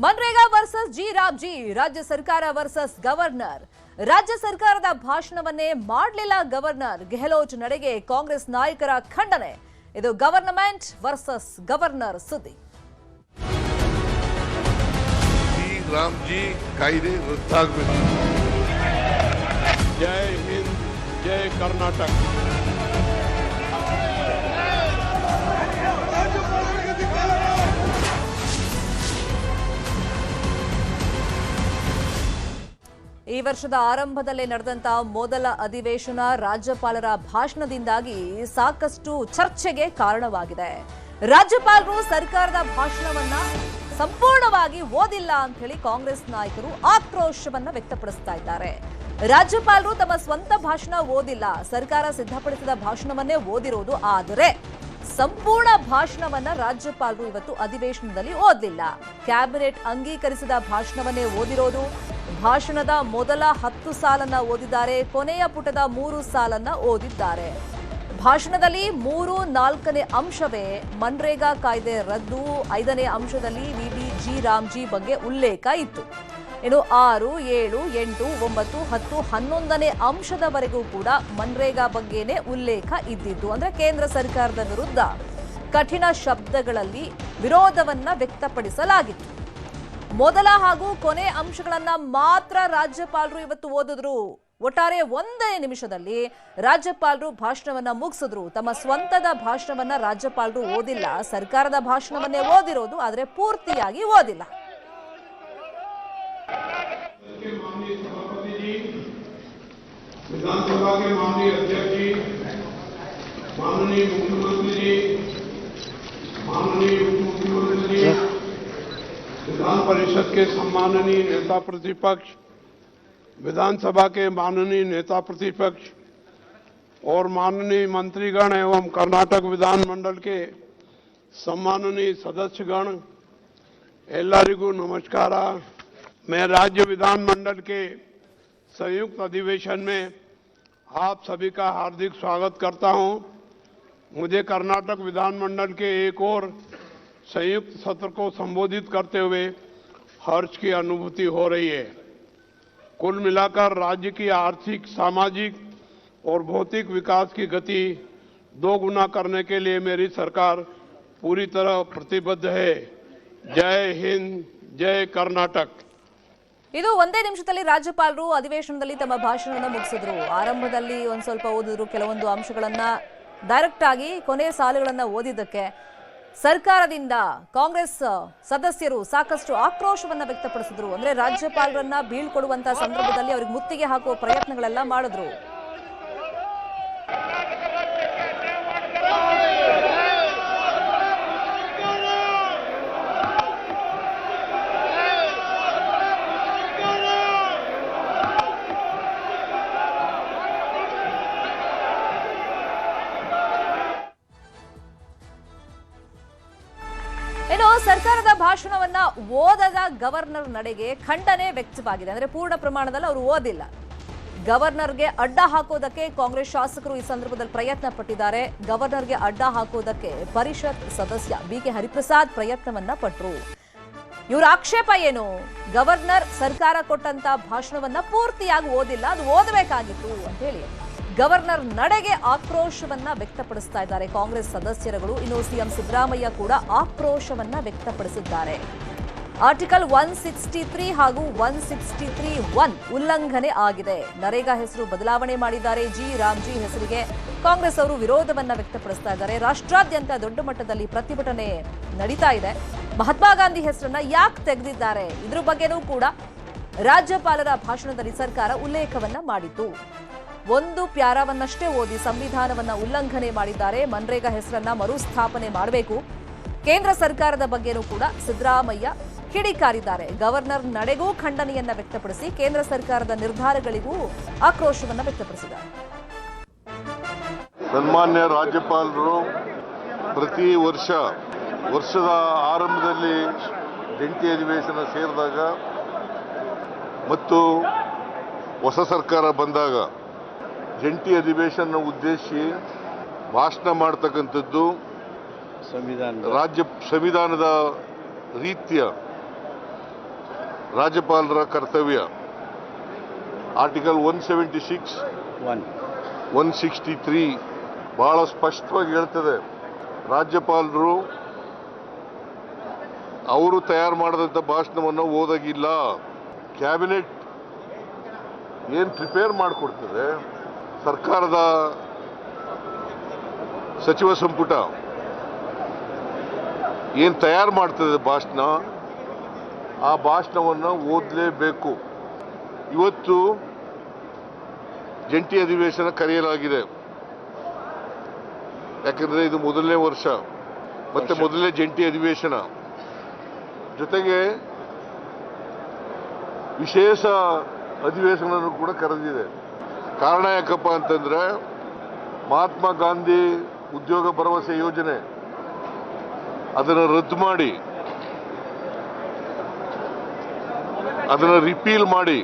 MNREGA versus G Ramji, ರಾಜ್ಯ ಸರ್ಕಾರ versus governor. ರಾಜ್ಯ ಸರ್ಕಾರದ ಭಾಷಣವನ್ನೇ ಮಾಡಲಿಲ್ಲ ಗವರ್ನರ್. ಗೆಹ್ಲೋಟ್ ನಡೆಗೆ ಕಾಂಗ್ರೆಸ್ ನಾಯಕರ ಖಂಡನೆ. ಇದು ಗವರ್ನಮೆಂಟ್ ವರ್ಸಸ್ ಗವರ್ನರ್ ಸುದ್ದಿ. ರಾಮ್ಜಿ ಕಾಯ್ದೆ ರದ್ದಾಗಬೇಕು. ಜೈ ಹಿಂದ್, ಜೈ ಕರ್ನಾಟಕ. ಈ ವರ್ಷದ ಆರಂಭದಲ್ಲೇ ನಡೆದಂತಹ ಮೊದಲ ಅಧಿವೇಶನ ರಾಜ್ಯಪಾಲರ ಭಾಷಣದಿಂದಾಗಿ ಸಾಕಷ್ಟು ಚರ್ಚೆಗೆ ಕಾರಣವಾಗಿದೆ. ರಾಜ್ಯಪಾಲರು ಸರ್ಕಾರದ ಭಾಷಣವನ್ನ ಸಂಪೂರ್ಣವಾಗಿ ಓದಿಲ್ಲ ಅಂತ ಹೇಳಿ ಕಾಂಗ್ರೆಸ್ ನಾಯಕರು ಆಕ್ರೋಶವನ್ನ ವ್ಯಕ್ತಪಡಿಸ್ತಾ ಇದ್ದಾರೆ. ರಾಜ್ಯಪಾಲರು ತಮ್ಮ ಸ್ವಂತ ಭಾಷಣ ಓದಿಲ್ಲ, ಸರ್ಕಾರ ಸಿದ್ಧಪಡಿಸಿದ ಭಾಷಣವನ್ನೇ ಓದಿರೋದು. ಆದರೆ ಸಂಪೂರ್ಣ ಭಾಷಣವನ್ನ ರಾಜ್ಯಪಾಲರು ಇವತ್ತು ಅಧಿವೇಶನದಲ್ಲಿ ಓದಲಿಲ್ಲ. ಕ್ಯಾಬಿನೆಟ್ ಅಂಗೀಕರಿಸಿದ ಭಾಷಣವನ್ನೇ ಓದಿರೋದು. ಭಾಷಣದ ಮೊದಲ 10 ಸಾಲನ್ನ ಓದಿದ್ದಾರೆ, ಕೊನೆಯ ಪುಟದ 3 ಸಾಲನ್ನ ಓದಿದ್ದಾರೆ. ಭಾಷಣದಲ್ಲಿ 3-4ನೇ ಅಂಶವೇ ಮನ್ರೇಗಾ ಕಾಯ್ದೆ ರದ್ದು, 5ನೇ ಅಂಶದಲ್ಲಿ ಜಿ ರಾಮ್ಜಿ ಬಗ್ಗೆ ಉಲ್ಲೇಖ ಇತ್ತು. ಇನ್ನು 6, 7, 8, 9, 10, 11ನೇ ಅಂಶದವರೆಗೂ ಕೂಡ ಮನ್ರೇಗಾ ಬಗ್ಗೆನೇ ಉಲ್ಲೇಖ ಇದ್ದಿದ್ದು. ಅಂದ್ರೆ ಕೇಂದ್ರ ಸರ್ಕಾರದ ವಿರುದ್ಧ ಕಠಿಣ ಶಬ್ದಗಳಲ್ಲಿ ವಿರೋಧವನ್ನ ವ್ಯಕ್ತಪಡಿಸಲಾಗಿತ್ತು. ಮೊದಲ ಹಾಗೂ ಕೊನೆ ಅಂಶಗಳನ್ನ ಮಾತ್ರ ರಾಜ್ಯಪಾಲರು ಇವತ್ತು ಓದಿದ್ರು. ಒಟ್ಟಾರೆ 1 ನಿಮಿಷದಲ್ಲಿ ರಾಜ್ಯಪಾಲರು ಭಾಷಣವನ್ನ ಮುಗಿಸಿದ್ರು. ತಮ್ಮ ಸ್ವಂತದ ಭಾಷಣವನ್ನ ರಾಜ್ಯಪಾಲರು ಓದಿಲ್ಲ, ಸರ್ಕಾರದ ಭಾಷಣವನ್ನೇ ಓದಿರೋದು, ಆದರೆ ಪೂರ್ತಿಯಾಗಿ ಓದಿಲ್ಲ. विधानसभा के माननीय अध्यक्ष जी, माननीय मुख्यमंत्री जी, माननीय उप मुख्यमंत्री जी, विधान परिषद के सम्माननीय नेता प्रतिपक्ष, विधानसभा के माननीय नेता प्रतिपक्ष और माननीय मंत्रीगण एवं कर्नाटक विधानमंडल के सम्माननीय सदस्यगण, एल्लारिगू नमस्कार। मैं राज्य विधानमंडल के संयुक्त अधिवेशन में आप सभी का हार्दिक स्वागत करता हूं। मुझे कर्नाटक विधानमंडल के एक और संयुक्त सत्र को संबोधित करते हुए हर्ष की अनुभूति हो रही है। कुल मिलाकर राज्य की आर्थिक, सामाजिक और भौतिक विकास की गति 2 गुना करने के लिए मेरी सरकार पूरी तरह प्रतिबद्ध है। जय हिंद, जय कर्नाटक। ಇದು 1 ನಿಮಿಷದಲ್ಲಿ ರಾಜ್ಯಪಾಲರು ಅಧಿವೇಶನದಲ್ಲಿ ತಮ್ಮ ಭಾಷಣವನ್ನು ಮುಗಿಸಿದ್ರು. ಆರಂಭದಲ್ಲಿ ಒಂದ್ ಸ್ವಲ್ಪ ಓದಿದ್ರು, ಕೆಲವೊಂದು ಅಂಶಗಳನ್ನ ಡೈರೆಕ್ಟ್ ಆಗಿ ಕೊನೆಯ ಸಾಲುಗಳನ್ನ ಓದಿದ್ದಕ್ಕೆ ಸರ್ಕಾರದಿಂದ ಕಾಂಗ್ರೆಸ್ ಸದಸ್ಯರು ಸಾಕಷ್ಟು ಆಕ್ರೋಶವನ್ನ ವ್ಯಕ್ತಪಡಿಸಿದ್ರು. ಅಂದ್ರೆ ರಾಜ್ಯಪಾಲರನ್ನ ಬೀಳ್ಕೊಡುವಂತ ಸಂದರ್ಭದಲ್ಲಿ ಅವ್ರಿಗೆ ಮುತ್ತಿಗೆ ಹಾಕುವ ಪ್ರಯತ್ನಗಳೆಲ್ಲ ಮಾಡಿದ್ರು. ಸರ್ಕಾರದ ಭಾಷಣವನ್ನ ಓದದ ಗವರ್ನರ್ ನಡೆಗೆ ಖಂಡನೆ ವ್ಯಕ್ತವಾಗಿದೆ. ಅಂದ್ರೆ ಪೂರ್ಣ ಪ್ರಮಾಣದಲ್ಲಿ ಅವರು ಓದಿಲ್ಲ. ಗವರ್ನರ್ಗೆ ಅಡ್ಡ ಹಾಕೋದಕ್ಕೆ ಕಾಂಗ್ರೆಸ್ ಶಾಸಕರು ಈ ಸಂದರ್ಭದಲ್ಲಿ ಪ್ರಯತ್ನ ಪಟ್ಟಿದ್ದಾರೆ. ಗವರ್ನರ್ಗೆ ಅಡ್ಡ ಹಾಕೋದಕ್ಕೆ ಪರಿಷತ್ ಸದಸ್ಯ ಬಿಕೆ ಹರಿಪ್ರಸಾದ್ ಪ್ರಯತ್ನವನ್ನ ಪಟ್ಟರು. ಇವರ ಆಕ್ಷೇಪ ಏನು? ಗವರ್ನರ್ ಸರ್ಕಾರ ಕೊಟ್ಟಂತ ಭಾಷಣವನ್ನ ಪೂರ್ತಿಯಾಗಿ ಓದಿಲ್ಲ, ಅದು ಓದಬೇಕಾಗಿತ್ತು ಅಂತ ಹೇಳಿ ಗವರ್ನರ್ ನಡೆಗೆ ಆಕ್ರೋಶವನ್ನ ವ್ಯಕ್ತಪಡಿಸ್ತಾ ಇದ್ದಾರೆ ಕಾಂಗ್ರೆಸ್ ಸದಸ್ಯರುಗಳು. ಇನ್ನು ಸಿಎಂ ಸಿದ್ದರಾಮಯ್ಯ ಕೂಡ ಆಕ್ರೋಶವನ್ನ ವ್ಯಕ್ತಪಡಿಸಿದ್ದಾರೆ. ಆರ್ಟಿಕಲ್ 163 ಹಾಗೂ 163(1) ಉಲ್ಲಂಘನೆ ಆಗಿದೆ. ನರೇಗಾ ಹೆಸರು ಬದಲಾವಣೆ ಮಾಡಿದ್ದಾರೆ. ಜಿ ರಾಮ್ಜಿ ಹೆಸರಿಗೆ ಕಾಂಗ್ರೆಸ್ ಅವರು ವಿರೋಧವನ್ನ ವ್ಯಕ್ತಪಡಿಸ್ತಾ ಇದ್ದಾರೆ. ರಾಷ್ಟ್ರಾದ್ಯಂತ ದೊಡ್ಡ ಮಟ್ಟದಲ್ಲಿ ಪ್ರತಿಭಟನೆ ನಡೀತಾ ಇದೆ. ಮಹಾತ್ಮ ಗಾಂಧಿ ಹೆಸರನ್ನ ಯಾಕೆ ತೆಗೆದಿದ್ದಾರೆ, ಇದ್ರ ಬಗ್ಗೆನೂ ಕೂಡ ರಾಜ್ಯಪಾಲರ ಭಾಷಣದಲ್ಲಿ ಸರ್ಕಾರ ಉಲ್ಲೇಖವನ್ನ ಮಾಡಿತ್ತು. 1 ಪ್ಯಾರಾವನ್ನಷ್ಟೇ ಓದಿ ಸಂವಿಧಾನವನ್ನ ಉಲ್ಲಂಘನೆ ಮಾಡಿದ್ದಾರೆ. ಮನ್ರೇಗಾ ಹೆಸರನ್ನ ಮರುಸ್ಥಾಪನೆ ಮಾಡಬೇಕು. ಕೇಂದ್ರ ಸರ್ಕಾರದ ಬಗ್ಗೆನೂ ಕೂಡ ಸಿದ್ದರಾಮಯ್ಯ ಕಿಡಿಕಾರಿದ್ದಾರೆ. ಗವರ್ನರ್ ನಡೆಗೂ ಖಂಡನೆಯನ್ನ ವ್ಯಕ್ತಪಡಿಸಿ ಕೇಂದ್ರ ಸರ್ಕಾರದ ನಿರ್ಧಾರಗಳಿಗೂ ಆಕ್ರೋಶವನ್ನ ವ್ಯಕ್ತಪಡಿಸಿದ್ದಾರೆ. ಸನ್ಮಾನ್ಯ ರಾಜ್ಯಪಾಲರು ಪ್ರತಿ ವರ್ಷದ ಆರಂಭದಲ್ಲಿ ಜಂಟಿ ಅಧಿವೇಶನ ಸೇರಿದಾಗ ಮತ್ತು ಹೊಸ ಸರ್ಕಾರ ಬಂದಾಗ ಜಂಟಿ ಅಧಿವೇಶನ ಉದ್ದೇಶಿಸಿ ಭಾಷಣ ಮಾಡ್ತಕ್ಕಂಥದ್ದು ರಾಜ್ಯ ಸಂವಿಧಾನದ ರೀತಿಯ ರಾಜ್ಯಪಾಲರ ಕರ್ತವ್ಯ. ಆರ್ಟಿಕಲ್ 176, 163 ಬಹಳ ಸ್ಪಷ್ಟವಾಗಿ ಹೇಳ್ತದೆ, ರಾಜ್ಯಪಾಲರು ಅವರು ತಯಾರು ಮಾಡಿದಂಥ ಭಾಷಣವನ್ನು ಓದಾಗಿಲ್ಲ. ಕ್ಯಾಬಿನೆಟ್ ಏನು ಪ್ರಿಪೇರ್ ಮಾಡಿಕೊಡ್ತದೆ, ಸರ್ಕಾರದ ಸಚಿವ ಸಂಪುಟ ಏನು ತಯಾರು ಮಾಡ್ತದೆ ಭಾಷಣ, ಆ ಭಾಷಣವನ್ನು ಓದಲೇಬೇಕು. ಇವತ್ತು ಜಂಟಿ ಅಧಿವೇಶನ ಕರೆಯಲಾಗಿದೆ. ಯಾಕಂದರೆ ಇದು ಮೊದಲನೇ ವರ್ಷ ಮತ್ತೆ ಮೊದಲನೇ ಜಂಟಿ ಅಧಿವೇಶನ. ಜೊತೆಗೆ ವಿಶೇಷ ಅಧಿವೇಶನ ಕೂಡ ಕರೆದಿದೆ. ಕಾರಣ ಯಾಕಪ್ಪ ಅಂತಂದ್ರೆ, ಮಹಾತ್ಮ ಗಾಂಧಿ ಉದ್ಯೋಗ ಭರವಸೆ ಯೋಜನೆ ಅದನ್ನು ರದ್ದು ಮಾಡಿ, ಅದನ್ನು ರಿಪೀಲ್ ಮಾಡಿ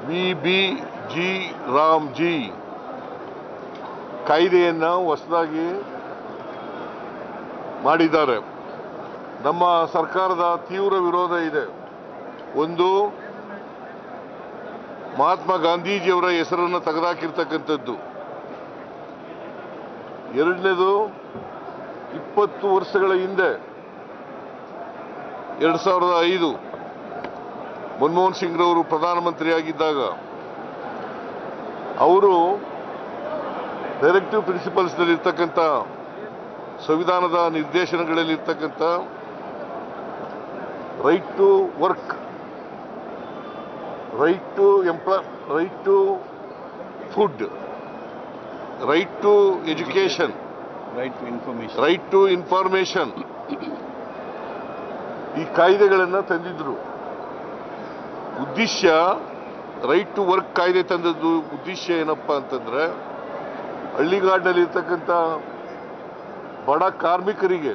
VBG ರಾಮ್ಜಿ ಕಾಯ್ದೆಯನ್ನು ಹೊಸದಾಗಿ ಮಾಡಿದ್ದಾರೆ. ನಮ್ಮ ಸರ್ಕಾರದ ತೀವ್ರ ವಿರೋಧ ಇದೆ. ಒಂದು, ಮಹಾತ್ಮ ಗಾಂಧೀಜಿಯವರ ಹೆಸರನ್ನು ತೆಗೆದುಹಾಕಿರ್ತಕ್ಕಂಥದ್ದು. ಎರಡನೇದು, 20 ವರ್ಷಗಳ ಹಿಂದೆ 2005 ಮನಮೋಹನ್ ಸಿಂಗ್ ರವರು ಪ್ರಧಾನಮಂತ್ರಿಯಾಗಿದ್ದಾಗ ಅವರು ಡೈರೆಕ್ಟಿವ್ ಪ್ರಿನ್ಸಿಪಲ್ಸ್ನಲ್ಲಿರ್ತಕ್ಕಂಥ, ಸಂವಿಧಾನದ ನಿರ್ದೇಶನಗಳಲ್ಲಿರ್ತಕ್ಕಂಥ right to work, right to food, right to education, right to information ಈ ಕಾಯ್ದೆಗಳನ್ನು ತಂದಿದ್ರು. ಉದ್ದೇಶ, ರೈಟ್ ಟು ವರ್ಕ್ ಕಾಯ್ದೆ ತಂದದ್ದು ಉದ್ದೇಶ ಏನಪ್ಪ ಅಂತಂದ್ರೆ, ಹಳ್ಳಿಗಾಡಿನಲ್ಲಿ ಇರ್ತಕ್ಕಂಥ ಬಡ ಕಾರ್ಮಿಕರಿಗೆ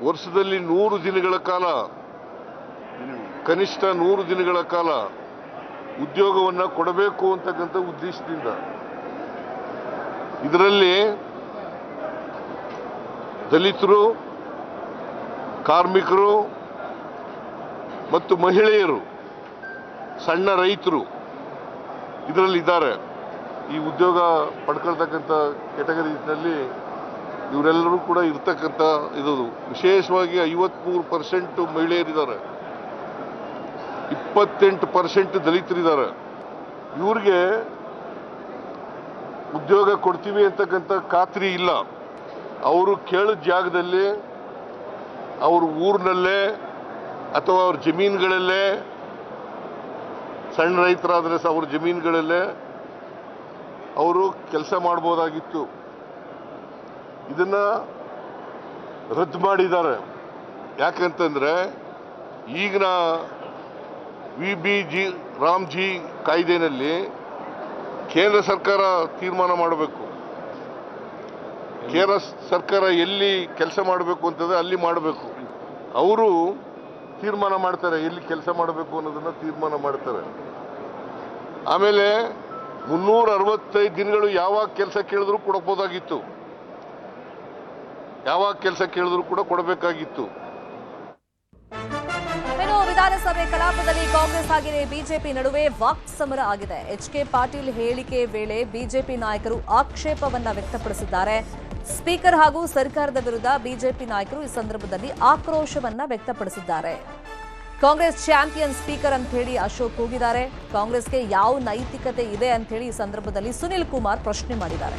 ವರ್ಷದಲ್ಲಿ 100 ದಿನಗಳ ಕಾಲ, ಕನಿಷ್ಠ 100 ದಿನಗಳ ಕಾಲ ಉದ್ಯೋಗವನ್ನು ಕೊಡಬೇಕು ಅಂತಕ್ಕಂಥ ಉದ್ದೇಶದಿಂದ. ಇದರಲ್ಲಿ ದಲಿತರು, ಕಾರ್ಮಿಕರು ಮತ್ತು ಮಹಿಳೆಯರು, ಸಣ್ಣ ರೈತರು ಇದರಲ್ಲಿದ್ದಾರೆ. ಈ ಉದ್ಯೋಗ ಪಡ್ಕೊಳ್ತಕ್ಕಂಥ ಕೆಟಗರಿನಲ್ಲಿ ಇವರೆಲ್ಲರೂ ಕೂಡ ಇರ್ತಕ್ಕಂಥ ಇದು. ವಿಶೇಷವಾಗಿ 53% ಮಹಿಳೆಯರಿದ್ದಾರೆ, 28% ದಲಿತರಿದ್ದಾರೆ. ಇವ್ರಿಗೆ ಉದ್ಯೋಗ ಕೊಡ್ತೀವಿ ಅಂತಕ್ಕಂಥ ಖಾತ್ರಿ ಇಲ್ಲ. ಅವರು ಕೇಳಿದ ಜಾಗದಲ್ಲಿ, ಅವ್ರ ಊರಿನಲ್ಲೇ ಅಥವಾ ಅವ್ರ ಜಮೀನುಗಳಲ್ಲೇ, ಸಣ್ಣ ರೈತರಾದರೆ ಅವ್ರ ಜಮೀನುಗಳಲ್ಲೇ ಅವರು ಕೆಲಸ ಮಾಡ್ಬೋದಾಗಿತ್ತು. ಇದನ್ನ ರದ್ದು ಮಾಡಿದ್ದಾರೆ. ಯಾಕಂತಂದ್ರೆ, ಈಗಿನ VBG ರಾಮ್ಜಿ ಕಾಯ್ದೆನಲ್ಲಿ ಕೇಂದ್ರ ಸರ್ಕಾರ ತೀರ್ಮಾನ ಮಾಡಬೇಕು. ಕೇಂದ್ರ ಸರ್ಕಾರ ಎಲ್ಲಿ ಕೆಲಸ ಮಾಡಬೇಕು ಅಂತಂದ್ರೆ ಅಲ್ಲಿ ಮಾಡಬೇಕು. ಅವರು ತೀರ್ಮಾನ ಮಾಡ್ತಾರೆ, ಎಲ್ಲಿ ಕೆಲಸ ಮಾಡಬೇಕು ಅನ್ನೋದನ್ನ ತೀರ್ಮಾನ ಮಾಡ್ತಾರೆ. ಆಮೇಲೆ 365 ದಿನಗಳು ಯಾವಾಗ ಕೆಲಸ ಕೇಳಿದ್ರು ಕೊಡಬಹುದಾಗಿತ್ತು, ಯಾವಾಗ ಕೆಲಸ ಕೇಳಿದ್ರು ಕೂಡ ಕೊಡಬೇಕಾಗಿತ್ತು. ವಿಧಾನಸಭೆ ಕಲಾಪದಲ್ಲಿ ಕಾಂಗ್ರೆಸ್ ಹಾಗೆಯೇ ಬಿಜೆಪಿ ನಡುವೆ ವಾಕ್ ಸಮರ ಆಗಿದೆ. HK ಪಾಟೀಲ್ ಹೇಳಿಕೆ ವೇಳೆ ಬಿಜೆಪಿ ನಾಯಕರು ಆಕ್ಷೇಪವನ್ನ ವ್ಯಕ್ತಪಡಿಸಿದ್ದಾರೆ. ಸ್ಪೀಕರ್ ಹಾಗೂ ಸರ್ಕಾರದ ವಿರುದ್ಧ ಬಿಜೆಪಿ ನಾಯಕರು ಈ ಸಂದರ್ಭದಲ್ಲಿ ಆಕ್ರೋಶವನ್ನ ವ್ಯಕ್ತಪಡಿಸಿದ್ದಾರೆ. ಕಾಂಗ್ರೆಸ್ ಚಾಂಪಿಯನ್ ಸ್ಪೀಕರ್ ಅಂತ ಹೇಳಿ ಅಶೋಕ್ ಕೂಗಿದ್ದಾರೆ. ಕಾಂಗ್ರೆಸ್ಗೆ ಯಾವ ನೈತಿಕತೆ ಇದೆ ಅಂತ ಹೇಳಿ ಈ ಸಂದರ್ಭದಲ್ಲಿ ಸುನಿಲ್ ಕುಮಾರ್ ಪ್ರಶ್ನೆ ಮಾಡಿದ್ದಾರೆ.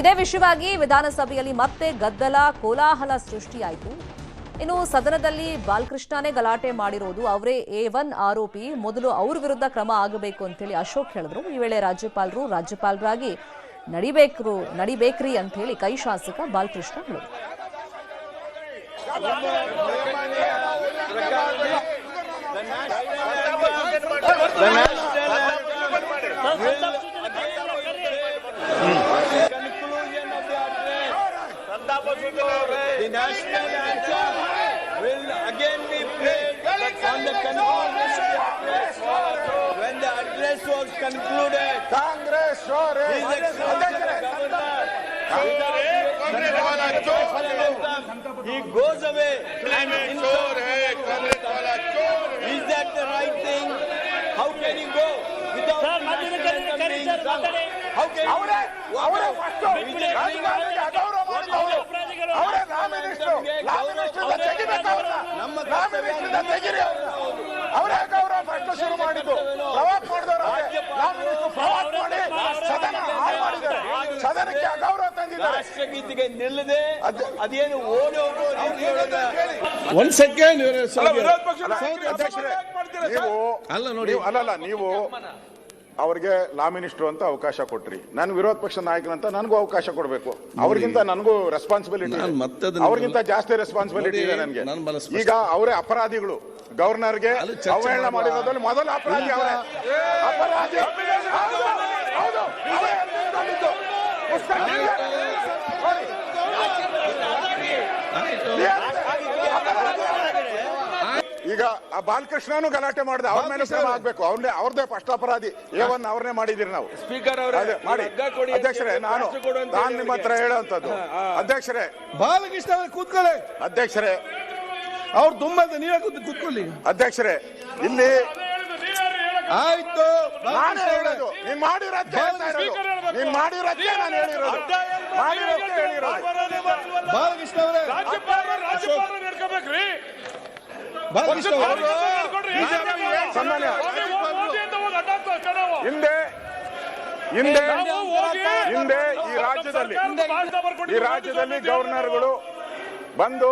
ಇದೇ ವಿಷಯವಾಗಿ ವಿಧಾನಸಭೆಯಲ್ಲಿ ಮತ್ತೆ ಗದ್ದಲ, ಕೋಲಾಹಲ ಸೃಷ್ಟಿಯಾಯಿತು. ಇನ್ನು ಸದನದಲ್ಲಿ ಬಾಲಕೃಷ್ಣನೇ ಗಲಾಟೆ ಮಾಡಿರೋದು, ಅವರೇ A1 ಆರೋಪಿ, ಮೊದಲು ಅವ್ರ ವಿರುದ್ಧ ಕ್ರಮ ಆಗಬೇಕು ಅಂತೇಳಿ ಅಶೋಕ್ ಹೇಳಿದ್ರು. ಈ ವೇಳೆ ರಾಜ್ಯಪಾಲರಾಗಿ ನಡಿಬೇಕ್ರಿ ಅಂತ ಹೇಳಿ ಕೈ ಶಾಸಕ ಬಾಲಕೃಷ್ಣ ಹೇಳಿದ್ರು. The national anthem will again be played on the conclusion of the address. When the address was concluded, Congress His Excellency the Governor, he goes away and How can ನಮ್ಮ ಅವರೇ ಗೌರವ ಫಸ್ಟ್ ಶುರು ಮಾಡಿದ್ದು ಪ್ರವಾಕ್ ಮಾಡಿದ್ದಾರೆ ಸದನಕ್ಕೆ ಅಗೌರವ ತಂದಿದ್ದಾರೆ. ರಾಷ್ಟ್ರಗೀತೆಗೆ ನಿಲ್ಲದೆ ಅದೇನು ಓಡಿ ಒಂದ್ ಸೆಕೆಂಡ್ ನೀವು ಅವ್ರಿಗೆ ಲಾ ಮಿನಿಸ್ಟರ್ ಅಂತ ಅವಕಾಶ ಕೊಟ್ರಿ, ನಾನು ವಿರೋಧ ಪಕ್ಷ ನಾಯಕನಂತ ನನಗೂ ಅವಕಾಶ ಕೊಡಬೇಕು. ಅವ್ರಿಗಿಂತ ನನಗೂ ರೆಸ್ಪಾನ್ಸಿಬಿಲಿಟಿ, ಅವ್ರಿಗಿಂತ ಜಾಸ್ತಿ ರೆಸ್ಪಾನ್ಸಿಬಿಲಿಟಿ ಇದೆ ನನಗೆ. ಈಗ ಅವರೇ ಅಪರಾಧಿಗಳು, ಗವರ್ನರ್ಗೆ ಅವಹೇಳನ ಮಾಡಿರೋದ್ರಲ್ಲಿ ಮೊದಲ ಅಪರಾಧಿ ಅವರೇ. ಅಪರಾಧಿ ಈಗ ಆ ಬಾಲಕೃಷ್ಣನು ಗಲಾಟೆ ಮಾಡಿದೆ, ಅವ್ರ ಮೇಲೆ ಕ್ರಮ ಆಗ್ಬೇಕು. ಅವ್ರದೇ ಫಸ್ಟ್ ಅಪರಾಧಿ. ಏವನ್ ಅವ್ರನ್ನೇ ಮಾಡಿದಿರಿ ನಾವು. ಸ್ಪೀಕರ್ ಮಾಡಿ ಅಧ್ಯಕ್ಷರೇ, ನಾನು ನಿಮ್ಮ ಹತ್ರ ಹೇಳುವಂತದ್ದು. ಅಧ್ಯಕ್ಷರೇ, ಬಾಲಕೃಷ್ಣ ಅವರು ಕೂತ್ಕೊಳ್ಳಿ. ಅಧ್ಯಕ್ಷರೇ, ಅವ್ರು ತುಂಬಾ ನೀವೇ ಕೂತ್ಕೊಳ್ಳಿ. ಅಧ್ಯಕ್ಷರೇ, ಇಲ್ಲಿ ಆಯ್ತು, ನಾನು ಹೇಳೋದು ನೀನ್ ಮಾಡಿರೋದೇ ಹೇಳ್ತಾ ಇರೋದು. ನೀನ್ ಮಾಡಿರೋದೇ ನಾನು ಹೇಳಿರೋದು. ಮಾಡಿರೋದೇ ಹೇಳಿರೋದು. ಬಾಲಕೃಷ್ಣ ಅವರೇ, ಸನ್ಮಾನ್ಯ ಹಿಂದೆ ಈ ರಾಜ್ಯದಲ್ಲಿ ಗವರ್ನರ್ಗಳು ಬಂದು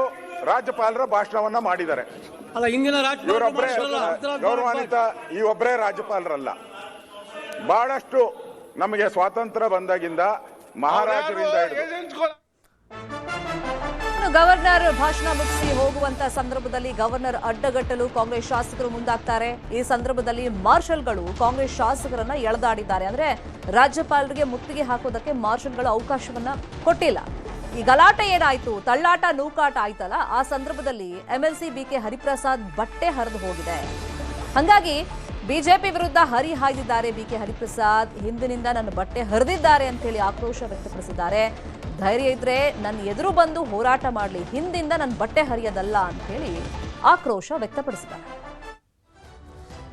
ರಾಜ್ಯಪಾಲರ ಭಾಷಣವನ್ನ ಮಾಡಿದ್ದಾರೆ. ಇವರೊಬ್ಬರೇ ಗೌರವಾನ್ವಿತ, ಈ ಒಬ್ಬರೇ ರಾಜ್ಯಪಾಲರಲ್ಲ. ಬಹಳಷ್ಟು ನಮಗೆ ಸ್ವಾತಂತ್ರ್ಯ ಬಂದಾಗಿಂದ ಮಹಾರಾಜರಿಂದ ಹಿಡಿದು ಗವರ್ನರ್ ಭಾಷಣ ಮುಗಿಸಿ ಹೋಗುವಂತ ಸಂದರ್ಭದಲ್ಲಿ ಗವರ್ನರ್ ಅಡ್ಡಗಟ್ಟಲು ಕಾಂಗ್ರೆಸ್ ಶಾಸಕರು ಮುಂದಾಗ್ತಾರೆ. ಈ ಸಂದರ್ಭದಲ್ಲಿ ಮಾರ್ಷಲ್ಗಳು ಕಾಂಗ್ರೆಸ್ ಶಾಸಕರನ್ನ ಎಳೆದಾಡಿದ್ದಾರೆ. ಅಂದ್ರೆ ರಾಜ್ಯಪಾಲರಿಗೆ ಮುತ್ತಿಗೆ ಹಾಕೋದಕ್ಕೆ ಮಾರ್ಷಲ್ಗಳು ಅವಕಾಶವನ್ನ ಕೊಟ್ಟಿಲ್ಲ. ಈ ಗಲಾಟೆ ಏನಾಯ್ತು, ತಳ್ಳಾಟ ನೂಕಾಟ ಆಯ್ತಲ್ಲ, ಆ ಸಂದರ್ಭದಲ್ಲಿ MLC BK ಹರಿಪ್ರಸಾದ್ ಬಟ್ಟೆ ಹರಿದು ಹೋಗಿದೆ. ಹಂಗಾಗಿ ಬಿಜೆಪಿ ವಿರುದ್ಧ ಹರಿಹಾಯ್ದಿದ್ದಾರೆ BK ಹರಿಪ್ರಸಾದ್. ಹಿಂದಿನಿಂದ ನನ್ನ ಬಟ್ಟೆ ಹರಿದಿದ್ದಾರೆ ಅಂತ ಹೇಳಿ ಆಕ್ರೋಶ ವ್ಯಕ್ತಪಡಿಸಿದ್ದಾರೆ. ಧೈರ್ಯ ಇದ್ರೆ ನನ್ನ ಎದುರು ಬಂದು ಹೋರಾಟ ಮಾಡಲಿ, ಹಿಂದಿಂದ ನನ್ನ ಬಟ್ಟೆ ಹರಿಯೋದಲ್ಲ ಅಂತ ಹೇಳಿ ಆಕ್ರೋಶ ವ್ಯಕ್ತಪಡಿಸಿದ್ದಾರೆ.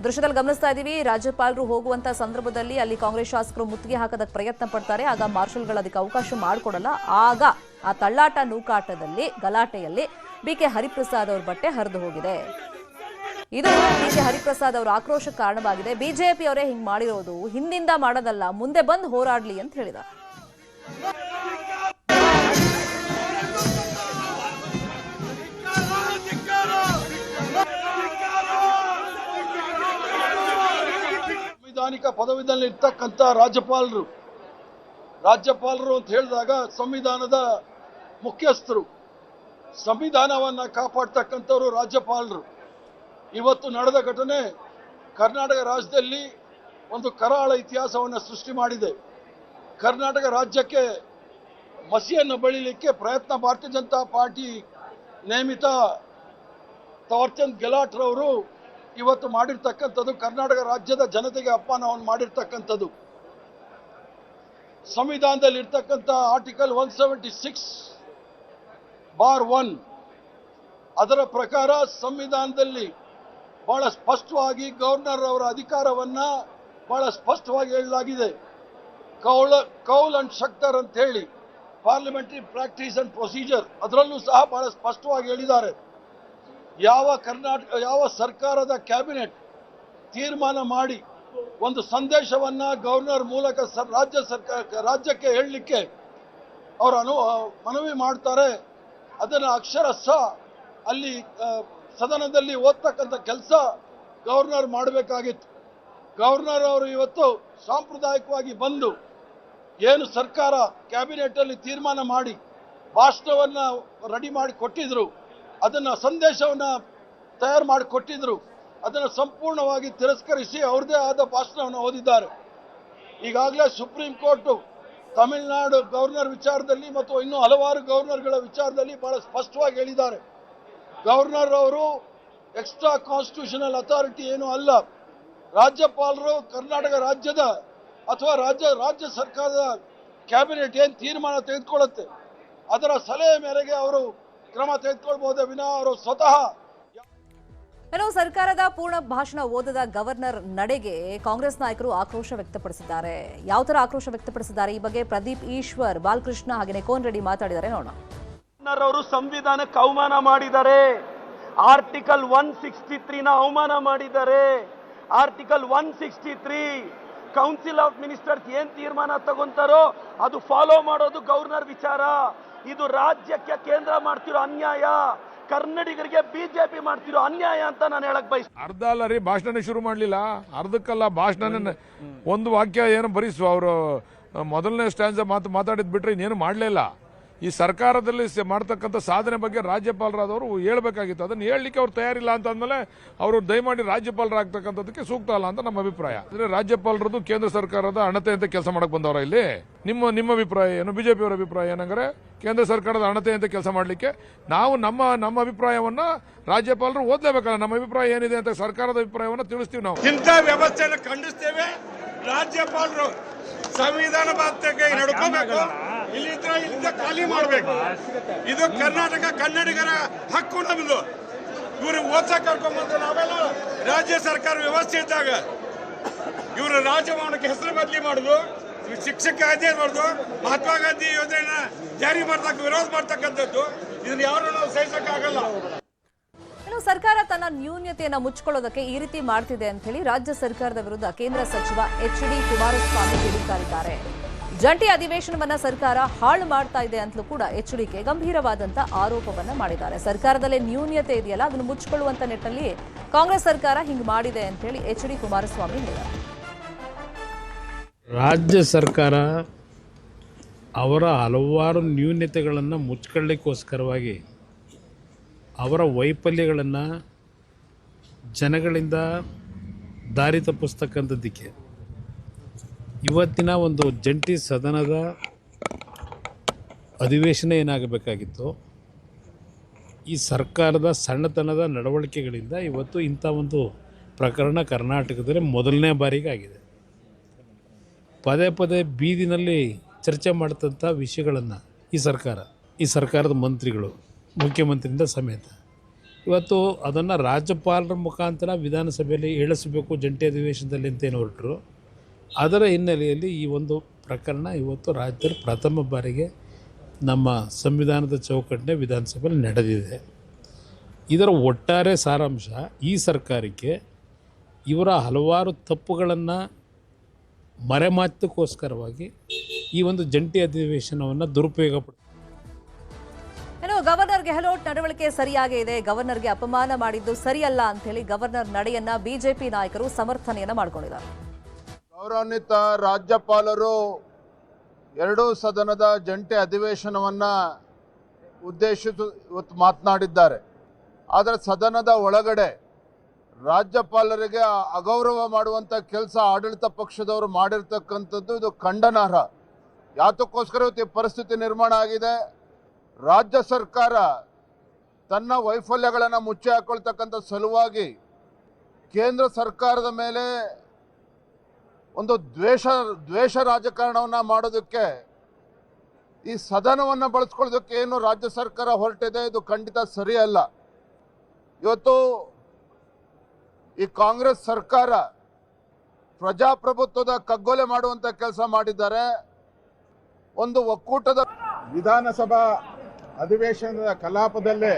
ದೃಶ್ಯದಲ್ಲಿ ಗಮನಿಸ್ತಾ ಇದ್ದೀವಿ, ರಾಜ್ಯಪಾಲರು ಹೋಗುವಂತ ಸಂದರ್ಭದಲ್ಲಿ ಅಲ್ಲಿ ಕಾಂಗ್ರೆಸ್ ಶಾಸಕರು ಮುತ್ತಿಗೆ ಹಾಕೋದಕ್ಕೆ ಪ್ರಯತ್ನ ಪಡ್ತಾರೆ. ಆಗ ಮಾರ್ಷಲ್ಗಳು ಅದಕ್ಕೆ ಅವಕಾಶ ಮಾಡಿಕೊಡಲ್ಲ. ಆಗ ಆ ತಳ್ಳಾಟ ನೂಕಾಟದಲ್ಲಿ ಗಲಾಟೆಯಲ್ಲಿ BK ಹರಿಪ್ರಸಾದ್ ಅವ್ರ ಬಟ್ಟೆ ಹರಿದು ಹೋಗಿದೆ. ಇದು BK ಹರಿಪ್ರಸಾದ್ ಅವರ ಆಕ್ರೋಶಕ್ಕೆ ಕಾರಣವಾಗಿದೆ. ಬಿಜೆಪಿ ಅವರೇ ಹಿಂಗ್ ಮಾಡಿರೋದು, ಹಿಂದಿಂದ ಮಾಡೋದಲ್ಲ, ಮುಂದೆ ಬಂದು ಹೋರಾಡ್ಲಿ ಅಂತ ಹೇಳಿದ್ದಾರೆ. ಸಂವಿಧಾನಿಕ ಪದವಿಯಲ್ಲಿ ಇರ್ತಕ್ಕಂಥ ರಾಜ್ಯಪಾಲರು ಅಂತ ಹೇಳಿದಾಗ ಸಂವಿಧಾನದ ಮುಖ್ಯಸ್ಥರು, ಸಂವಿಧಾನವನ್ನ ಕಾಪಾಡ್ತಕ್ಕಂಥವ್ರು ರಾಜ್ಯಪಾಲರು. ಇವತ್ತು ನಡೆದ ಘಟನೆ ಕರ್ನಾಟಕ ರಾಜ್ಯದಲ್ಲಿ ಒಂದು ಕರಾಳ ಇತಿಹಾಸವನ್ನು ಸೃಷ್ಟಿ ಮಾಡಿದೆ. ಕರ್ನಾಟಕ ರಾಜ್ಯಕ್ಕೆ ಮಸಿಯನ್ನು ಬಳಿಲಿಕ್ಕೆ ಪ್ರಯತ್ನ ಭಾರತೀಯ ಜನತಾ ಪಾರ್ಟಿ ನೇಮಿತ ತಾವರ್ಚಂದ್ ಗೆಲಾಟ್ ರವರು ಇವತ್ತು ಮಾಡಿರ್ತಕ್ಕಂಥದ್ದು, ಕರ್ನಾಟಕ ರಾಜ್ಯದ ಜನತೆಗೆ ಅಪಮಾನವನ್ನು ಮಾಡಿರ್ತಕ್ಕಂಥದ್ದು. ಸಂವಿಧಾನದಲ್ಲಿ ಇರ್ತಕ್ಕಂಥ ಆರ್ಟಿಕಲ್ 176(1) ಅದರ ಪ್ರಕಾರ ಸಂವಿಧಾನದಲ್ಲಿ ಬಹಳ ಸ್ಪಷ್ಟವಾಗಿ ಗವರ್ನರ್ ಅವರ ಅಧಿಕಾರವನ್ನ ಬಹಳ ಸ್ಪಷ್ಟವಾಗಿ ಹೇಳಲಾಗಿದೆ. ಕೌಲ್ ಅಂಡ್ ಶಕ್ತರ್ ಅಂತ ಹೇಳಿ ಪಾರ್ಲಿಮೆಂಟರಿ ಪ್ರಾಕ್ಟೀಸ್ ಅಂಡ್ ಪ್ರೊಸೀಜರ್, ಅದರಲ್ಲೂ ಸಹ ಬಹಳ ಸ್ಪಷ್ಟವಾಗಿ ಹೇಳಿದ್ದಾರೆ. ಯಾವ ಸರ್ಕಾರದ ಕ್ಯಾಬಿನೆಟ್ ತೀರ್ಮಾನ ಮಾಡಿ ಒಂದು ಸಂದೇಶವನ್ನ ಗವರ್ನರ್ ಮೂಲಕ ರಾಜ್ಯಕ್ಕೆ ಹೇಳಲಿಕ್ಕೆ ಅವರು ಮನವಿ ಮಾಡ್ತಾರೆ, ಅದನ್ನ ಅಕ್ಷರಶಃ ಅಲ್ಲಿ ಸದನದಲ್ಲಿ ಓದ್ತಕ್ಕಂಥ ಕೆಲಸ ಗವರ್ನರ್ ಮಾಡಬೇಕಾಗಿತ್ತು. ಗವರ್ನರ್ ಅವರು ಇವತ್ತು ಸಾಂಪ್ರದಾಯಿಕವಾಗಿ ಬಂದು ಏನು ಸರ್ಕಾರ ಕ್ಯಾಬಿನೆಟ್ ಅಲ್ಲಿ ತೀರ್ಮಾನ ಮಾಡಿ ಭಾಷಣವನ್ನ ರೆಡಿ ಮಾಡಿ ಕೊಟ್ಟಿದ್ರು, ಅದನ್ನ ಸಂದೇಶವನ್ನ ತಯಾರು ಮಾಡಿ ಕೊಟ್ಟಿದ್ರು, ಅದನ್ನು ಸಂಪೂರ್ಣವಾಗಿ ತಿರಸ್ಕರಿಸಿ ಅವ್ರದೇ ಆದ ಭಾಷಣವನ್ನು ಓದಿದ್ದಾರೆ. ಈಗಾಗಲೇ ಸುಪ್ರೀಂ ಕೋರ್ಟ್ ತಮಿಳುನಾಡು ಗವರ್ನರ್ ವಿಚಾರದಲ್ಲಿ ಮತ್ತು ಇನ್ನೂ ಹಲವಾರು ಗವರ್ನರ್ಗಳ ವಿಚಾರದಲ್ಲಿ ಬಹಳ ಸ್ಪಷ್ಟವಾಗಿ ಹೇಳಿದ್ದಾರೆ. ಗವರ್ನರ್ ಅವರು ಎಕ್ಸ್ಟ್ರಾ ಕಾನ್ಸ್ಟಿಟ್ಯೂಷನಲ್ ಅಥಾರಿಟಿ ಏನೂ ಅಲ್ಲ. ರಾಜ್ಯಪಾಲರು ಕರ್ನಾಟಕ ರಾಜ್ಯದ ಅಥವಾ ರಾಜ್ಯ ಸರ್ಕಾರದ ಕ್ಯಾಬಿನೆಟ್ ಏನು ತೀರ್ಮಾನ ತೆಗೆದುಕೊಳ್ಳುತ್ತೆ ಅದರ ಸಲಹೆ ಮೇರೆಗೆ ಅವರು ಕ್ರಮ ತೆಗೆದುಕೊಳ್ಬಹುದೇ ವಿನಃ ಅವರು ಸ್ವತಃ ಇನ್ನು ಸರ್ಕಾರದ ಪೂರ್ಣ ಭಾಷಣ ಓದದ ಗವರ್ನರ್ ನಡೆಗೆ ಕಾಂಗ್ರೆಸ್ ನಾಯಕರು ಆಕ್ರೋಶ ವ್ಯಕ್ತಪಡಿಸಿದ್ದಾರೆ. ಯಾವ ತರ ಆಕ್ರೋಶ ವ್ಯಕ್ತಪಡಿಸಿದ್ದಾರೆ ಈ ಬಗ್ಗೆ ಪ್ರದೀಪ್ ಈಶ್ವರ್, ಬಾಲಕೃಷ್ಣ ಹಾಗೆಯೇ ಕೋನ್ ರೆಡ್ಡಿ ಮಾತಾಡಿದ್ದಾರೆ, ನೋಡೋಣ. ಅವರು ಸಂವಿಧಾನಕ್ಕೆ ಅವಮಾನ ಮಾಡಿದ್ದಾರೆ. ಆರ್ಟಿಕಲ್ 163 ನ ಅವಮಾನ ಮಾಡಿದ್ದಾರೆ. ಆರ್ಟಿಕಲ್ 163 ಕೌನ್ಸಿಲ್ ಆಫ್ ಮಿನಿಸ್ಟರ್ಸ್ ಏನ್ ತೀರ್ಮಾನ ತಗೊಂತಾರೋ ಅದು ಫಾಲೋ ಮಾಡೋದು ಗವರ್ನರ್ ವಿಚಾರ. ಇದು ರಾಜ್ಯಕ್ಕೆ ಕೇಂದ್ರ ಮಾಡ್ತಿರೋ ಅನ್ಯಾಯ, ಕನ್ನಡಿಗರಿಗೆ ಬಿಜೆಪಿ ಮಾಡ್ತಿರೋ ಅನ್ಯಾಯ ಅಂತ ನಾನು ಹೇಳಕ್ ಬಯಸ್ತೀನಿ. ಅರ್ಧ ಅಲ್ಲ ರೀ, ಭಾಷಣನೇ ಶುರು ಮಾಡಲಿಲ್ಲ. ಅರ್ಧಕ್ಕಲ್ಲ ಭಾಷಣ, ಒಂದು ವಾಕ್ಯ ಏನು ಬರೀಸು ಅವರು ಮೊದಲನೇ ಸ್ಟ್ಯಾನ್ಸ್ ಮಾತಾಡಿದ್ ಬಿಟ್ರೆ ಇನ್ನೇನು ಮಾಡಲಿಲ್ಲ. ಈ ಸರ್ಕಾರದಲ್ಲಿ ಮಾಡ್ತಕ್ಕಂಥ ಸಾಧನೆ ಬಗ್ಗೆ ರಾಜ್ಯಪಾಲರಾದವರು ಹೇಳ್ಬೇಕಾಗಿತ್ತು. ಅದನ್ನು ಹೇಳಲಿಕ್ಕೆ ಅವ್ರು ತಯಾರಿಲ್ಲ ಅಂತ ಅಂದಮೇಲೆ ಅವರು ದಯಮಾಡಿ ರಾಜ್ಯಪಾಲರಾಗ್ತಕ್ಕಂಥದಕ್ಕೆ ಸೂಕ್ತ ಅಲ್ಲ ಅಂತ ನಮ್ಮ ಅಭಿಪ್ರಾಯ. ಅಂದ್ರೆ ರಾಜ್ಯಪಾಲರದ್ದು ಕೇಂದ್ರ ಸರ್ಕಾರದ ಅಣತೆ ಅಂತ ಕೆಲಸ ಮಾಡಕ್ ಬಂದವರ ಇಲ್ಲಿ. ನಿಮ್ಮ ಅಭಿಪ್ರಾಯ ಏನು? ಬಿಜೆಪಿಯವರ ಅಭಿಪ್ರಾಯ ಏನಂದ್ರೆ ಕೇಂದ್ರ ಸರ್ಕಾರದ ಅಣತೆ ಅಂತ ಕೆಲಸ ಮಾಡಲಿಕ್ಕೆ ನಾವು ನಮ್ಮ ಅಭಿಪ್ರಾಯವನ್ನ ರಾಜ್ಯಪಾಲರು ಓದಲೇಬೇಕಲ್ಲ. ನಮ್ಮ ಅಭಿಪ್ರಾಯ ಏನಿದೆ ಅಂತ ಸರ್ಕಾರದ ಅಭಿಪ್ರಾಯವನ್ನ ತಿಳಿಸ್ತೀವಿ. ನಾವು ಇಂಥ ವ್ಯವಸ್ಥೆಯನ್ನು ಖಂಡಿಸ್ತೇವೆ. ರಾಜ್ಯಪಾಲರು ಸಂವಿಧಾನ ಬಾಧ್ಯತೆಗೆ ನಡ್ಕೋಬೇಕು, ಇಲ್ಲಿಂದ ಖಾಲಿ ಮಾಡಬೇಕು. ಇದು ಕರ್ನಾಟಕ ಕನ್ನಡಿಗರ ಹಕ್ಕು ನಮ್ದು. ಇವರು ಓದ್ಸಕ್ ಕರ್ಕೊಂಡ್ಬಂದು ನಾವೆಲ್ಲ ರಾಜ್ಯ ಸರ್ಕಾರ ವ್ಯವಸ್ಥೆ ಇದ್ದಾಗ ಇವರು ರಾಜಭವನಕ್ಕೆ ಹೆಸರು ಬದಲಿ ಮಾಡುದು, ಶಿಕ್ಷಕ ಅಧ್ಯಯನ ಮಾಡುದು, ಮಹಾತ್ಮ ಗಾಂಧಿ ಯೋಜನೆನ ಜಾರಿ ಮಾಡ್ತಕ್ಕ ವಿರೋಧ ಮಾಡ್ತಕ್ಕಂಥದ್ದು, ಇದನ್ನ ಯಾರು ನಾವು ಸಹಿಸಕ್ಕಾಗಲ್ಲ. ಇನ್ನು ಸರ್ಕಾರ ತನ್ನ ನ್ಯೂನ್ಯತೆಯನ್ನ ಮುಚ್ಚಿಕೊಳ್ಳೋದಕ್ಕೆ ಈ ರೀತಿ ಮಾಡ್ತಿದೆ ಅಂತ ಹೇಳಿ ರಾಜ್ಯ ಸರ್ಕಾರದ ವಿರುದ್ಧ ಕೇಂದ್ರ ಸಚಿವ ಎಚ್.ಡಿ. ಕುಮಾರಸ್ವಾಮಿ ಕಿಡಿಕಾರಿದ್ದಾರೆ. ಜಂಟಿ ಅಧಿವೇಶನವನ್ನ ಸರ್ಕಾರ ಹಾಳು ಮಾಡ್ತಾ ಇದೆ ಅಂತಲೂ ಕೂಡ ಎಚ್.ಡಿ.ಕೆ ಗಂಭೀರವಾದಂತ ಆರೋಪವನ್ನ ಮಾಡಿದ್ದಾರೆ. ಸರ್ಕಾರದಲ್ಲೇ ನ್ಯೂನ್ಯತೆ ಇದೆಯಲ್ಲ, ಅದನ್ನು ಮುಚ್ಚಿಕೊಳ್ಳುವಂತ ನಿಟ್ಟಿನಲ್ಲಿ ಕಾಂಗ್ರೆಸ್ ಸರ್ಕಾರ ಹಿಂಗ್ ಮಾಡಿದೆ ಅಂತ ಹೇಳಿ ಎಚ್.ಡಿ. ಕುಮಾರಸ್ವಾಮಿ ಹೇಳಿದ್ದಾರೆ. ರಾಜ್ಯ ಸರ್ಕಾರ ಅವರ ಹಲವಾರು ನ್ಯೂನ್ಯತೆಗಳನ್ನು ಮುಚ್ಕೊಳ್ಳಿಕ್ಕೋಸ್ಕರವಾಗಿ ಅವರ ವೈಫಲ್ಯಗಳನ್ನು ಜನಗಳಿಂದ ದಾರಿ ತಪ್ಪಿಸ್ತಕ್ಕಂಥದ್ದಕ್ಕೆ ಇವತ್ತಿನ ಒಂದು ಜಂಟಿ ಸದನದ ಅಧಿವೇಶನ ಏನಾಗಬೇಕಾಗಿತ್ತು, ಈ ಸರ್ಕಾರದ ಸಣ್ಣತನದ ನಡವಳಿಕೆಗಳಿಂದ ಇವತ್ತು ಇಂಥ ಒಂದು ಪ್ರಕರಣ ಕರ್ನಾಟಕದಲ್ಲಿ ಮೊದಲನೇ ಬಾರಿಗೆ ಆಗಿದೆ. ಪದೇ ಪದೇ ಬೀದಿನಲ್ಲಿ ಚರ್ಚೆ ಮಾಡ್ತಂಥ ವಿಷಯಗಳನ್ನು ಈ ಸರ್ಕಾರದ ಮಂತ್ರಿಗಳು, ಮುಖ್ಯಮಂತ್ರಿಯಿಂದ ಸಮೇತ ಇವತ್ತು ಅದನ್ನು ರಾಜ್ಯಪಾಲರ ಮುಖಾಂತರ ವಿಧಾನಸಭೆಯಲ್ಲಿ ಇಳಿಸಬೇಕು ಜಂಟಿ ಅಧಿವೇಶನದಲ್ಲಿ ಅಂತೇನು ಹೊರಟರು. ಅದರ ಹಿನ್ನೆಲೆಯಲ್ಲಿ ಈ ಒಂದು ಪ್ರಕರಣ ಇವತ್ತು ರಾಜ್ಯದಲ್ಲಿ ಪ್ರಥಮ ಬಾರಿಗೆ ನಮ್ಮ ಸಂವಿಧಾನದ ಚೌಕಟ್ಟಿನ ವಿಧಾನಸಭೆಯಲ್ಲಿ ನಡೆದಿದೆ. ಇದರ ಒಟ್ಟಾರೆ ಸಾರಾಂಶ ಈ ಸರ್ಕಾರಕ್ಕೆ ಇವರ ಹಲವಾರು ತಪ್ಪುಗಳನ್ನು ಮರೆಮಾಚೋಕ್ಕೋಸ್ಕರವಾಗಿ ಈ ಒಂದು ಜಂಟಿ ಅಧಿವೇಶನವನ್ನು ದುರುಪಯೋಗ. ಇನ್ನು ಗವರ್ನರ್ ಗೆಹ್ಲೋಟ್ ನಡವಳಿಕೆ ಸರಿಯಾಗೇ ಇದೆ, ಗವರ್ನರ್ಗೆ ಅಪಮಾನ ಮಾಡಿದ್ದು ಸರಿಯಲ್ಲ ಅಂತ ಹೇಳಿ ಗವರ್ನರ್ ನಡೆಯನ್ನ ಬಿಜೆಪಿ ನಾಯಕರು ಸಮರ್ಥನೆಯನ್ನ ಮಾಡಿಕೊಂಡಿದ್ದಾರೆ. ಗೌರವಾನ್ವಿತ ರಾಜ್ಯಪಾಲರು ಎರಡೂ ಸದನದ ಜಂಟಿ ಅಧಿವೇಶನವನ್ನ ಉದ್ದೇಶಿಸಿ ಇವತ್ತು ಮಾತನಾಡಿದ್ದಾರೆ. ಆದರೆ ಸದನದ ಒಳಗಡೆ ರಾಜ್ಯಪಾಲರಿಗೆ ಅಗೌರವ ಮಾಡುವಂಥ ಕೆಲಸ ಆಡಳಿತ ಪಕ್ಷದವರು ಮಾಡಿರ್ತಕ್ಕಂಥದ್ದು ಇದು ಖಂಡನಾರ್ಹ. ಯಾತಕ್ಕೋಸ್ಕರ ಇವತ್ತು ಈ ಪರಿಸ್ಥಿತಿ ನಿರ್ಮಾಣ ಆಗಿದೆ. ರಾಜ್ಯ ಸರ್ಕಾರ ತನ್ನ ವೈಫಲ್ಯಗಳನ್ನು ಮುಚ್ಚಿ ಹಾಕೊಳ್ತಕ್ಕಂಥ ಸಲುವಾಗಿ ಕೇಂದ್ರ ಸರ್ಕಾರದ ಮೇಲೆ ಒಂದು ದ್ವೇಷ ರಾಜಕಾರಣವನ್ನು ಮಾಡೋದಕ್ಕೆ ಈ ಸದನವನ್ನು ಬಳಸ್ಕೊಳ್ಳೋದಕ್ಕೆ ಏನು ರಾಜ್ಯ ಸರ್ಕಾರ ಹೊರಟಿದೆ, ಇದು ಖಂಡಿತ ಸರಿಯಲ್ಲ. ಇವತ್ತು ಈ ಕಾಂಗ್ರೆಸ್ ಸರ್ಕಾರ ಪ್ರಜಾಪ್ರಭುತ್ವದ ಕಗ್ಗೊಲೆ ಮಾಡುವಂಥ ಕೆಲಸ ಮಾಡಿದ್ದಾರೆ. ಒಂದು ಒಕ್ಕೂಟದ ವಿಧಾನಸಭಾ ಅಧಿವೇಶನದ ಕಲಾಪದಲ್ಲೇ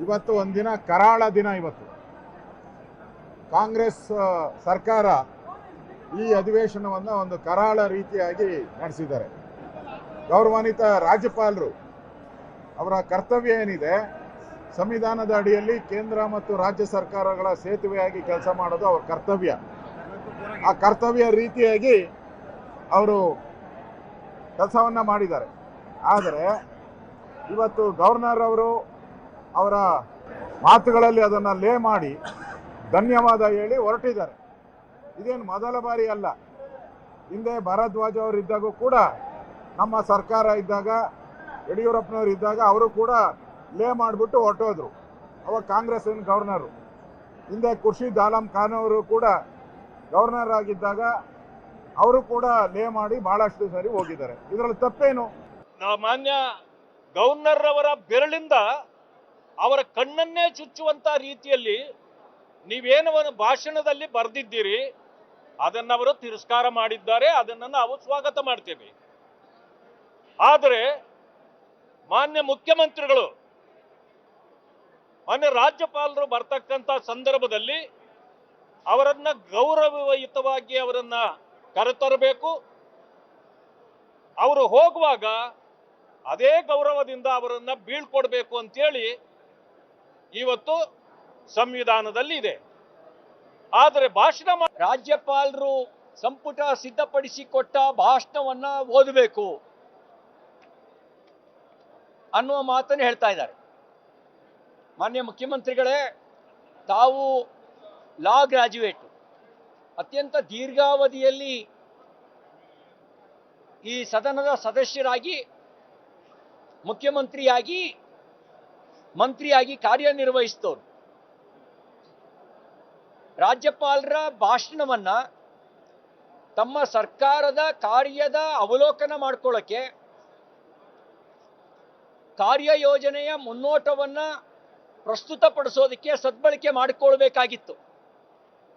ಇವತ್ತು ಒಂದಿನ ಕರಾಳ ದಿನ. ಇವತ್ತು ಕಾಂಗ್ರೆಸ್ ಸರ್ಕಾರ ಈ ಅಧಿವೇಶನವನ್ನು ಒಂದು ಕರಾಳ ರೀತಿಯಾಗಿ ನಡೆಸಿದ್ದಾರೆ. ಗೌರವಾನ್ವಿತ ರಾಜ್ಯಪಾಲರು ಅವರ ಕರ್ತವ್ಯ ಏನಿದೆ, ಸಂವಿಧಾನದ ಅಡಿಯಲ್ಲಿ ಕೇಂದ್ರ ಮತ್ತು ರಾಜ್ಯ ಸರ್ಕಾರಗಳ ಸೇತುವೆಯಾಗಿ ಕೆಲಸ ಮಾಡೋದು ಅವರ ಕರ್ತವ್ಯ. ಆ ಕರ್ತವ್ಯ ರೀತಿಯಾಗಿ ಅವರು ಕೆಲಸವನ್ನು ಮಾಡಿದ್ದಾರೆ. ಆದರೆ ಇವತ್ತು ಗವರ್ನರ್ ಅವರು ಅವರ ಮಾತುಗಳಲ್ಲಿ ಅದನ್ನು ಲೇ ಮಾಡಿ ಧನ್ಯವಾದ ಹೇಳಿ ಹೊರಟಿದ್ದಾರೆ. ಇದೇನು ಮೊದಲ ಬಾರಿ ಅಲ್ಲ. ಹಿಂದೆ ಭಾರದ್ವಾಜ್ ಅವರು ಇದ್ದಾಗೂ ಕೂಡ, ನಮ್ಮ ಸರ್ಕಾರ ಇದ್ದಾಗ, ಯಡಿಯೂರಪ್ಪನವರು ಇದ್ದಾಗ ಅವರು ಕೂಡ ಲೇ ಮಾಡಿಬಿಟ್ಟು ಹೊರಟೋದ್ರು. ಅವಾಗ ಕಾಂಗ್ರೆಸ್ಸಿನ ಗವರ್ನರು. ಹಿಂದೆ ಖುರ್ಷಿದ್ ಆಲಂ ಖಾನ್ ಅವರು ಕೂಡ ಗವರ್ನರ್ ಆಗಿದ್ದಾಗ ಅವರು ಕೂಡ ಲೇ ಮಾಡಿ ಬಹಳಷ್ಟು ಸರಿ ಹೋಗಿದ್ದಾರೆ. ಇದರಲ್ಲಿ ತಪ್ಪೇನು? ಮಾನ್ಯ ಗವರ್ನರ್ ಅವರ ಬೆರಳಿಂದ ಅವರ ಕಣ್ಣನ್ನೇ ಚುಚ್ಚುವಂತ ರೀತಿಯಲ್ಲಿ ನೀವೇನು ಭಾಷಣದಲ್ಲಿ ಬರೆದಿದ್ದೀರಿ ಅದನ್ನು ಅವರು ತಿರಸ್ಕಾರ ಮಾಡಿದ್ದಾರೆ. ಅದನ್ನು ನಾವು ಸ್ವಾಗತ ಮಾಡ್ತೇವೆ. ಆದರೆ ಮಾನ್ಯ ಮುಖ್ಯಮಂತ್ರಿಗಳು, ಮಾನ್ಯ ರಾಜ್ಯಪಾಲರು ಬರ್ತಕ್ಕಂಥ ಸಂದರ್ಭದಲ್ಲಿ ಅವರನ್ನ ಗೌರವಯುತವಾಗಿ ಅವರನ್ನ ಕರೆತರಬೇಕು. ಅವರು ಹೋಗುವಾಗ ಅದೇ ಗೌರವದಿಂದ ಅವರನ್ನ ಬೀಳ್ಕೊಡ್ಬೇಕು ಅಂತೇಳಿ ಇವತ್ತು ಸಂವಿಧಾನದಲ್ಲಿ ಇದೆ. ಆದರೆ ರಾಜ್ಯಪಾಲರು ಸಂಪುಟ ಸಿದ್ಧಪಡಿಸಿಕೊಟ್ಟ ಭಾಷಣವನ್ನ ಓದಬೇಕು ಅನ್ನುವ ಮಾತನ್ನು ಹೇಳ್ತಾ ಇದ್ದಾರೆ. ಮಾನ್ಯ ಮುಖ್ಯಮಂತ್ರಿಗಳೇ, ತಾವು ಲಾ ಗ್ರಾಜ್ಯುಯೇಟ್, ಅತ್ಯಂತ ದೀರ್ಘಾವಧಿಯಲ್ಲಿ ಈ ಸದನದ ಸದಸ್ಯರಾಗಿ, ಮುಖ್ಯಮಂತ್ರಿಯಾಗಿ, ಮಂತ್ರಿಯಾಗಿ ಕಾರ್ಯನಿರ್ವಹಿಸಿದವರು. ರಾಜ್ಯಪಾಲರ ಭಾಷಣವನ್ನ ತಮ್ಮ ಸರ್ಕಾರದ ಕಾರ್ಯದ ಅವಲೋಕನ ಮಾಡ್ಕೊಳ್ಳೋಕೆ, ಕಾರ್ಯಯೋಜನೆಯ ಮುನ್ನೋಟವನ್ನ ಪ್ರಸ್ತುತಪಡಿಸೋದಕ್ಕೆ ಸದ್ಬಳಕೆ ಮಾಡಿಕೊಳ್ಬೇಕಾಗಿತ್ತು.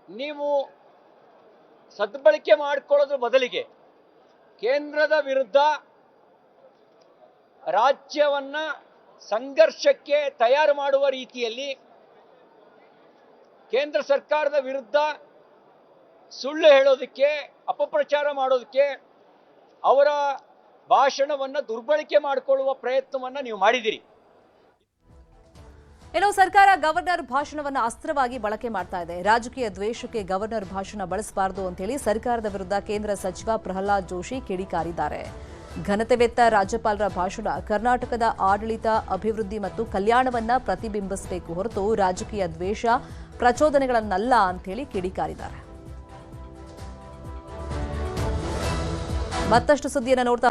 ನೀವು ಸದ್ಬಳಕೆ ಮಾಡಿಕೊಳ್ಳೋದ್ರ ಬದಲಿಗೆ ಕೇಂದ್ರದ ವಿರುದ್ಧ ರಾಜ್ಯವನ್ನ ಸಂಘರ್ಷಕ್ಕೆ ತಯಾರು ಮಾಡುವ ರೀತಿಯಲ್ಲಿ ಕೇಂದ್ರ ಸರ್ಕಾರದ ವಿರುದ್ಧ ಸುಳ್ಳು ಹೇಳೋದಕ್ಕೆ, ಅಪಪ್ರಚಾರ ಮಾಡೋದಕ್ಕೆ, ಅವರ ಭಾಷಣವನ್ನ ದುರ್ಬಳಕೆ ಮಾಡಿಕೊಳ್ಳುವ ಪ್ರಯತ್ನವನ್ನ ನೀವು ಮಾಡಿದಿರಿ. ಇನ್ನು ಸರ್ಕಾರ ಗವರ್ನರ್ ಭಾಷಣವನ್ನು ಅಸ್ತ್ರವಾಗಿ ಬಳಕೆ ಮಾಡ್ತಾ ಇದೆ. ರಾಜಕೀಯ ದ್ವೇಷಕ್ಕೆ ಗವರ್ನರ್ ಭಾಷಣ ಬಳಸಬಾರದು ಅಂತ ಹೇಳಿ ಸರ್ಕಾರದ ವಿರುದ್ಧ ಕೇಂದ್ರ ಸಚಿವ ಪ್ರಹ್ಲಾದ್ ಜೋಶಿ ಕಿಡಿಕಾರಿದ್ದಾರೆ. ಘನತೆವೆತ್ತ ರಾಜ್ಯಪಾಲರ ಭಾಷಣ ಕರ್ನಾಟಕದ ಆಡಳಿತ, ಅಭಿವೃದ್ಧಿ ಮತ್ತು ಕಲ್ಯಾಣವನ್ನ ಪ್ರತಿಬಿಂಬಿಸಬೇಕು ಹೊರತು ರಾಜಕೀಯ ದ್ವೇಷ, ಪ್ರಚೋದನೆಗಳನ್ನಲ್ಲ ಅಂತ ಹೇಳಿ ಕಿಡಿಕಾರಿದ್ದಾರೆ. ಮತ್ತಷ್ಟು ಸುದ್ದಿಯನ್ನು ನೋಡ್ತಾ